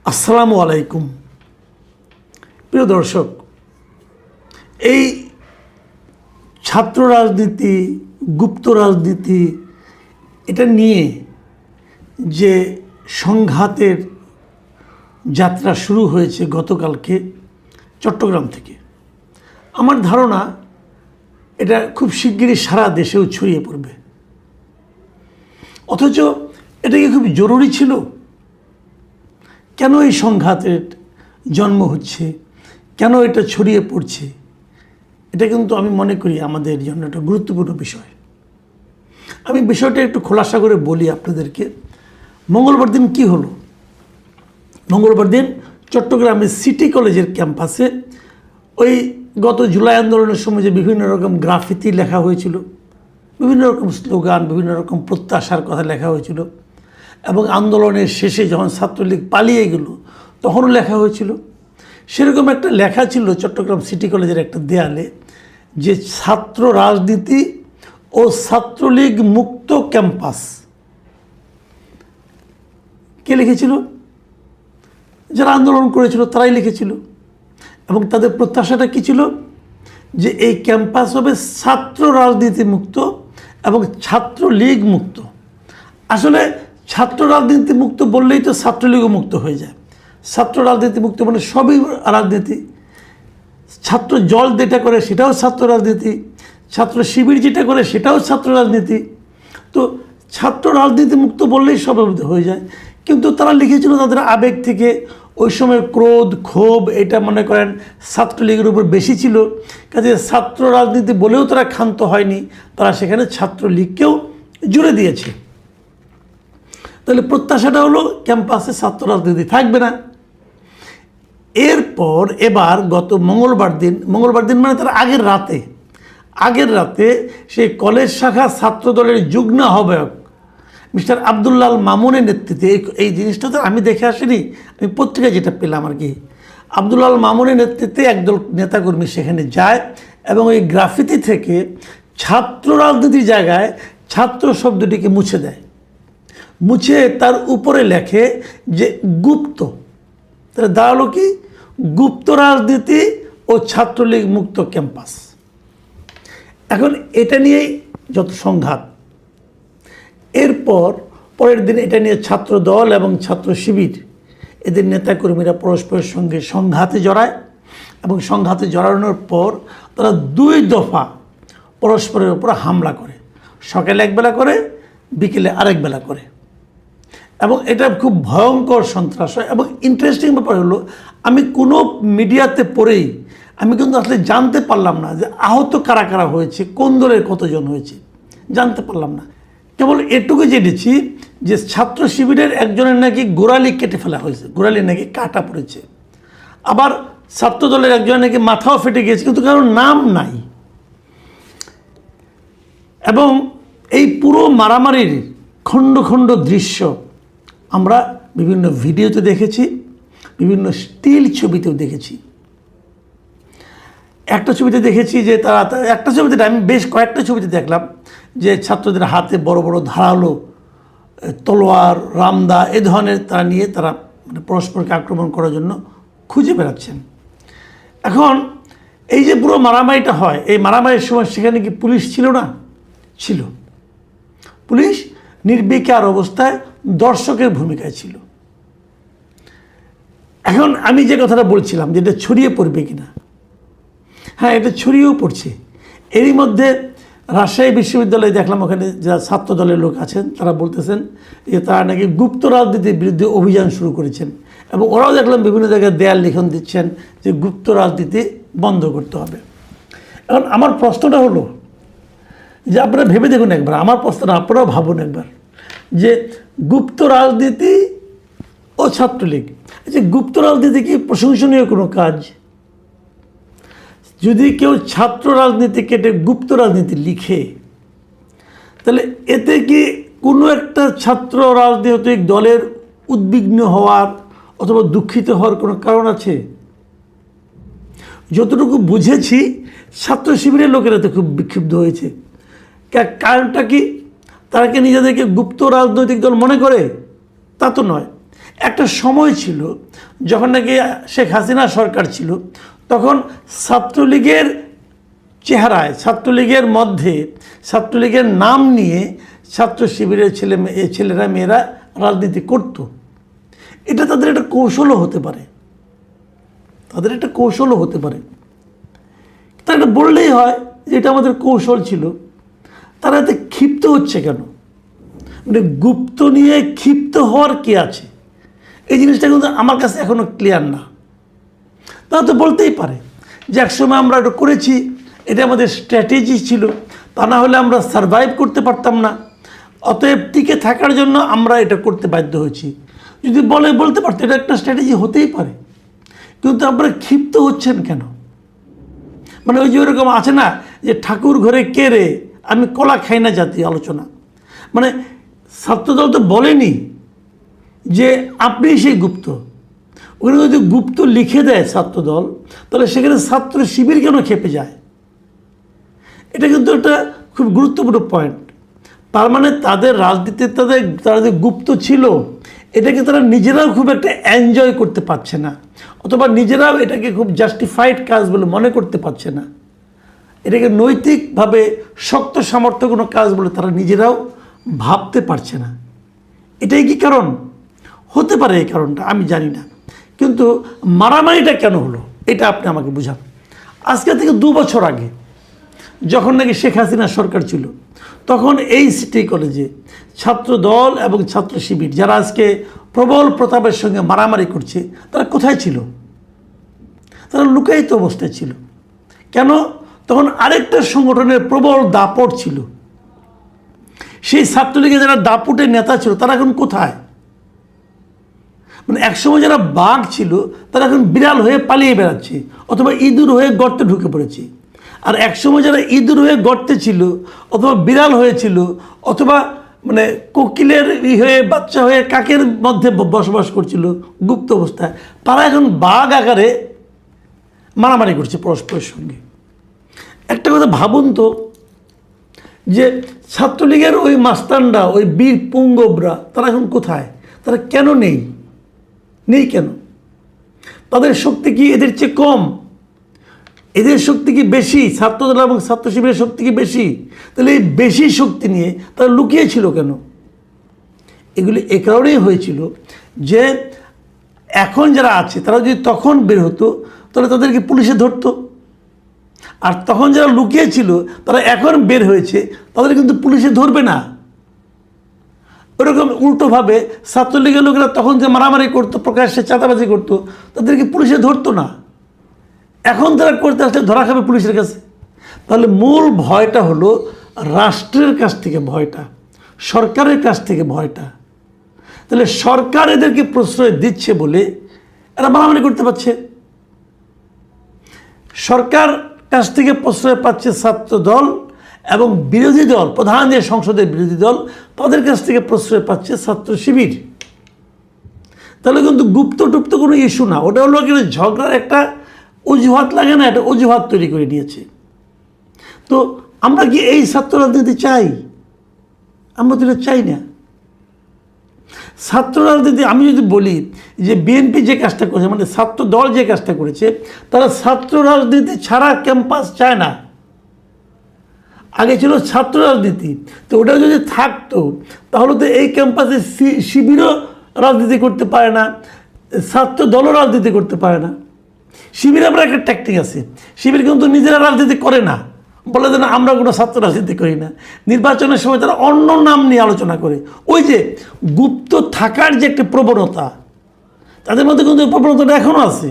আসসালামু আলাইকুম প্রিয় দর্শক, এই ছাত্র রাজনীতি, গুপ্ত রাজনীতি, এটা নিয়ে যে সংঘাতের যাত্রা শুরু হয়েছে গতকালকে চট্টগ্রাম থেকে, আমার ধারণা এটা খুব শিগগিরই সারা দেশেও ছড়িয়ে পড়বে। অথচ এটা কি খুব জরুরি ছিল? কেন এই সংঘাতের জন্ম হচ্ছে, কেন এটা ছড়িয়ে পড়ছে, এটা কিন্তু আমি মনে করি আমাদের জন্য একটা গুরুত্বপূর্ণ বিষয়। আমি বিষয়টা একটু খোলাসা করে বলি আপনাদেরকে। মঙ্গলবার দিন কি হলো? মঙ্গলবার দিন চট্টগ্রামের সিটি কলেজের ক্যাম্পাসে ওই গত জুলাই আন্দোলনের সময় যে বিভিন্ন রকম গ্রাফিতি লেখা হয়েছিল, বিভিন্ন রকম স্লোগান, বিভিন্ন রকম প্রত্যাশার কথা লেখা হয়েছিল, এবং আন্দোলনের শেষে যখন ছাত্রলীগ পালিয়ে গেল তখনও লেখা হয়েছিল। সেরকম একটা লেখা ছিল চট্টগ্রাম সিটি কলেজের একটা দেয়ালে, যে ছাত্র রাজনীতি ও ছাত্রলীগ মুক্ত ক্যাম্পাস। কে লিখেছিল? যারা আন্দোলন করেছিল তারাই লিখেছিল। এবং তাদের প্রত্যাশাটা কী ছিল? যে এই ক্যাম্পাস হবে ছাত্র রাজনীতি মুক্ত এবং ছাত্রলীগ মুক্ত। আসলে ছাত্র রাজনীতি মুক্ত বললেই তো ছাত্রলীগও মুক্ত হয়ে যায়। ছাত্র রাজনীতি মুক্ত মানে সবই রাজনীতি। ছাত্র জল যেটা করে সেটাও ছাত্র রাজনীতি, ছাত্র শিবির যেটা করে সেটাও ছাত্র রাজনীতি। তো ছাত্র রাজনীতি মুক্ত বললেই সব হয়ে যায়। কিন্তু তারা লিখেছিল তাদের আবেগ থেকে, ওই সময় ক্রোধ, ক্ষোভ এটা মনে করেন ছাত্রলীগের উপর বেশি ছিল। কাজে ছাত্র রাজনীতি বলেও তারা ক্ষান্ত হয়নি, তারা সেখানে ছাত্রলীগকেও জুড়ে দিয়েছে। তাহলে প্রত্যাশাটা হলো ক্যাম্পাসে ছাত্র রাজনীতি থাকবে না। এরপর এবার গত মঙ্গলবার দিন মানে তার আগের রাতে সেই কলেজ শাখা ছাত্র দলের যুগ্ম আহ্বায়ক মিস্টার আব্দুল্লাহ মামুনের নেতৃত্বে, এই জিনিসটা তো আমি দেখে আসিনি, আমি পত্রিকায় যেটা পেলাম আর কি, আব্দুল্লাহ মামুনের নেতৃত্বে একদল নেতাকর্মী সেখানে যায় এবং ওই গ্রাফিতি থেকে ছাত্র রাজনীতির জায়গায় ছাত্র শব্দটিকে মুছে দেয়। মুছে তার উপরে লেখে যে গুপ্ত। তাহলে দাঁড়ালো কি? গুপ্ত রাজনীতি ও ছাত্রলীগ মুক্ত ক্যাম্পাস। এখন এটা নিয়েই যত সংঘাত। এরপর পরের দিন এটা নিয়ে ছাত্র দল এবং ছাত্র শিবির, এদের নেতাকর্মীরা পরস্পরের সঙ্গে সংঘাতে জড়ায় এবং সংঘাতে জড়ানোর পর তারা 2 দফা পরস্পরের উপর হামলা করে। সকালে একবেলা করে, বিকেলে আরেক বেলা করে। এবং এটা খুব ভয়ঙ্কর সন্ত্রাস হয়। এবং ইন্টারেস্টিং ব্যাপার হলো, আমি কোনো মিডিয়াতে পড়েই আমি কিন্তু আসলে জানতে পারলাম না যে আহত কারা কারা হয়েছে, কোন দলের কতজন হয়েছে, জানতে পারলাম না। কেবল এটুকু জেনেছি যে ছাত্র শিবিরের একজনের নাকি গোড়ালি কেটে ফেলা হয়েছে, গোড়ালি নাকি কাটা পড়েছে। আবার ছাত্র দলের একজনের নাকি মাথাও ফেটে গিয়েছে, কিন্তু কারোর নাম নাই। এবং এই পুরো মারামারির খণ্ড খণ্ড দৃশ্য আমরা বিভিন্ন ভিডিওতে দেখেছি, বিভিন্ন স্টিল ছবিতেও দেখেছি। একটা ছবিতে দেখেছি যে একটা ছবিতে আমি বেশ কয়েকটা ছবিতে দেখলাম যে ছাত্রদের হাতে বড় বড় ধারালো তলোয়ার, রামদা এ ধরনের তারা নিয়ে তারা মানে পরস্পরকে আক্রমণ করার জন্য খুঁজে বেড়াচ্ছেন। এখন এই যে পুরো মারামারিটা হয়, এই মারামারির সময় সেখানে কি পুলিশ ছিল না? ছিল। পুলিশ নির্বিকার অবস্থায় দর্শকের ভূমিকায় ছিল। এখন আমি যে কথাটা বলছিলাম যে এটা ছড়িয়ে পড়বে কিনা, হ্যাঁ, এটা ছড়িয়েও পড়ছে। এরই মধ্যে রাজশাহী বিশ্ববিদ্যালয়ে দেখলাম ওখানে যারা ছাত্র দলের লোক আছেন তারা বলতেছেন যে তারা নাকি গুপ্ত রাজনীতির বিরুদ্ধে অভিযান শুরু করেছেন। এবং ওরাও দেখলাম বিভিন্ন জায়গায় দেয়াল লিখন দিচ্ছেন যে গুপ্ত রাজনীতি বন্ধ করতে হবে। এখন আমার প্রশ্নটা হলো যে আপনারা ভেবে দেখুন একবার, আমার প্রশ্নটা আপনারাও ভাবুন একবার, যে গুপ্ত রাজনীতি ও ছাত্রলীগ, আচ্ছা গুপ্ত রাজনীতি কি প্রশংসনীয় কোনো কাজ? যদি কেউ ছাত্র রাজনীতি কেটে গুপ্ত রাজনীতি লিখে, তাহলে এতে কি কোনো একটা ছাত্র রাজনৈতিক দলের উদ্বিগ্ন হওয়ার অথবা দুঃখিত হওয়ার কোনো কারণ আছে? যতটুকু বুঝেছি ছাত্র শিবিরের লোকেরা তো খুব বিক্ষুব্ধ হয়েছে। কারণটা কি? তারা কি নিজেদেরকে গুপ্ত রাজনৈতিক দল মনে করে? তা তো নয়। একটা সময় ছিল যখন নাকি শেখ হাসিনা সরকার ছিল, তখন ছাত্রলীগের চেহারায়, ছাত্রলীগের মধ্যে, ছাত্রলীগের নাম নিয়ে ছাত্র শিবিরের ছেলেরা মেয়েরা রাজনীতি করত। এটা তাদের একটা কৌশলও হতে পারে, তাদের একটা কৌশলও হতে পারে। তারা এটা বললেই হয় যে এটা আমাদের কৌশল ছিল। তারা এতে ক্ষিপ্ত হচ্ছে কেন? মানে গুপ্ত নিয়ে ক্ষিপ্ত হওয়ার কি আছে? এই জিনিসটা কিন্তু আমার কাছে এখনও ক্লিয়ার না। তারা তো বলতেই পারে যে একসময় আমরা এটা করেছি, এটা আমাদের স্ট্র্যাটেজি ছিল, তা না হলে আমরা সারভাইভ করতে পারতাম না, অতএব টিকে থাকার জন্য আমরা এটা করতে বাধ্য হয়েছি। যদি বলতে পারতো এটা একটা স্ট্র্যাটেজি হতেই পারে, কিন্তু আপনারা ক্ষিপ্ত হচ্ছেন কেন? মানে ওই যে ওরকম আছে না যে ঠাকুর ঘরে কে রে, আমি কলা খাই না জাতীয় আলোচনা। মানে ছাত্রদল তো বলেনি যে আপনি সেই গুপ্ত। ওখানে যদি গুপ্ত লিখে দেয় ছাত্রদল, তাহলে সেখানে ছাত্র শিবির কেন খেপে যায়? এটা কিন্তু একটা খুব গুরুত্বপূর্ণ পয়েন্ট। তার মানে তাদের রাজনীতিতে তারা যে গুপ্ত ছিল, এটাকে তারা নিজেরাও খুব একটা এনজয় করতে পারছে না, অথবা নিজেরাও এটাকে খুব জাস্টিফাইড কাজ বলে মনে করতে পারছে না। এটাকে নৈতিকভাবে শক্ত সামর্থ্য কোনো কাজ বলে তারা নিজেরাও ভাবতে পারছে না। এটাই কি কারণ? হতে পারে এই কারণটা, আমি জানি না। কিন্তু মারামারিটা কেন হলো এটা আপনি আমাকে বুঝান। আজকে থেকে 2 বছর আগে যখন নাকি শেখ হাসিনা সরকার ছিল, তখন এই সিটি কলেজে ছাত্র দল এবং ছাত্র শিবির যারা আজকে প্রবল প্রতাপের সঙ্গে মারামারি করছে, তারা কোথায় ছিল? তারা লুকায়িত অবস্থায় ছিল। কেন? তখন আরেকটা সংগঠনের প্রবল দাপট ছিল। সেই ছাত্রলীগের যারা দাপটের নেতা ছিল তারা এখন কোথায়? মানে একসময় যারা বাঘ ছিল তারা এখন বিড়াল হয়ে পালিয়ে বেড়াচ্ছে, অথবা ইঁদুর হয়ে গর্তে ঢুকে পড়েছে। আর একসময় যারা ইঁদুর হয়ে গর্তে ছিল, অথবা বিড়াল হয়েছিল, অথবা মানে কোকিলের হয়ে বাচ্চা হয়ে কাকের মধ্যে বসবাস করছিল গুপ্ত অবস্থায়, তারা এখন বাঘ আকারে মারামারি করছে পরস্পরের সঙ্গে। একটা কথা ভাবুন তো, যে ছাত্রলীগের ওই মাস্তানরা, ওই বীর পুঙ্গবরা, তারা এখন কোথায়? তারা কেন নেই কেন? তাদের শক্তি কি এদের চেয়ে কম? এদের শক্তি কি বেশি? ছাত্রদল এবং ছাত্র শিবিরের শক্তি কি বেশি? তাহলে এই বেশি শক্তি নিয়ে তারা লুকিয়েছিল কেন? এগুলি এ কারণেই হয়েছিল যে এখন যারা আছে তারা যদি তখন বের হতো, তাহলে তাদেরকে পুলিশে ধরতো। আর তখন যারা লুকিয়েছিল তারা এখন বের হয়েছে, তাদের কিন্তু পুলিশে ধরবে না। ওরকম উল্টোভাবে ছাত্রলীগের লোকেরা তখন যে মারামারি করতো, প্রকাশ্যে চাঁদাবাজি করতো, তাদেরকে পুলিশে ধরতো না। এখন তারা করতে আসলে ধরা খাবে পুলিশের কাছে। তাহলে মূল ভয়টা হলো রাষ্ট্রের কাছ থেকে ভয়টা, সরকারের কাছ থেকে ভয়টা। তাহলে সরকার এদেরকে প্রশ্রয় দিচ্ছে বলে এরা মারামারি করতে পারছে। সরকার কাছ থেকে প্রশ্রয় পাচ্ছে ছাত্র দল, এবং বিরোধী দল, প্রধান যে সংসদের বিরোধী দল, তাদের কাছ থেকে প্রশ্রয় পাচ্ছে ছাত্র শিবির। তাহলে কিন্তু গুপ্ত টুপ্ত কোনো ইস্যু না, ওটা হলো কিন্তু ঝগড়ার একটা অজুহাত, লাগে না, একটা অজুহাত তৈরি করে নিয়েছে। তো আমরা কি এই ছাত্র রাজনীতি চাই? আমরা তো এটা চাই না। ছাত্র রাজনীতি, আমি যদি বলি যে বিএনপি যে কাজটা করেছে, মানে ছাত্র দল যে কাজটা করেছে, তারা ছাত্র রাজনীতি ছাড়া ক্যাম্পাস চায় না। আগে ছিল ছাত্র রাজনীতি, তো ওটা যদি থাকতো তাহলে তো এই ক্যাম্পাসে শিবিরও রাজনীতি করতে পারে না, ছাত্র দলও রাজনীতি করতে পারে না। শিবির আমরা একটা ট্যাকটিক আছে, শিবির কিন্তু নিজেরা রাজনীতি করে না, বলে যে না আমরা কোনো ছাত্র রাজনীতি করি না। নির্বাচনের সময় তারা অন্য নাম নিয়ে আলোচনা করে। ওই যে গুপ্ত থাকার যে একটা প্রবণতা, তাদের মধ্যে কিন্তু এই প্রবণতাটা এখনও আছে।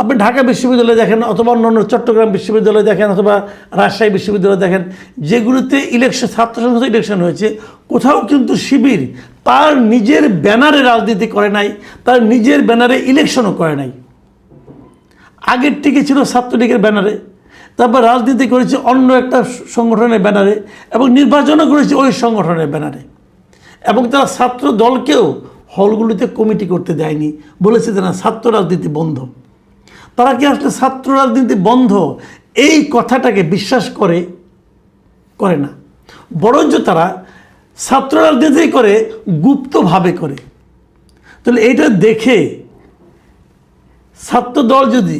আপনি ঢাকা বিশ্ববিদ্যালয় দেখেন, অথবা অন্যান্য চট্টগ্রাম বিশ্ববিদ্যালয় দেখেন, অথবা রাজশাহী বিশ্ববিদ্যালয় দেখেন, যেগুলোতে ছাত্র সংসদ ইলেকশন হয়েছে, কোথাও কিন্তু শিবির তার নিজের ব্যানারে রাজনীতি করে নাই, তার নিজের ব্যানারে ইলেকশনও করে নাই। আগের থেকে ছিল ছাত্রলীগের ব্যানারে, তারপর রাজনীতি করেছে অন্য একটা সংগঠনের ব্যানারে, এবং নির্বাচনও করেছে ওই সংগঠনের ব্যানারে। এবং তারা ছাত্র দলকেও হলগুলিতে কমিটি করতে দেয়নি, বলেছে যে না ছাত্র রাজনীতি বন্ধ। তারা কি আসলে ছাত্র রাজনীতি বন্ধ এই কথাটাকে বিশ্বাস করে না, বরঞ্চ তারা ছাত্র রাজনীতি করে গুপ্তভাবে করে। তাহলে এইটা দেখে ছাত্র দল যদি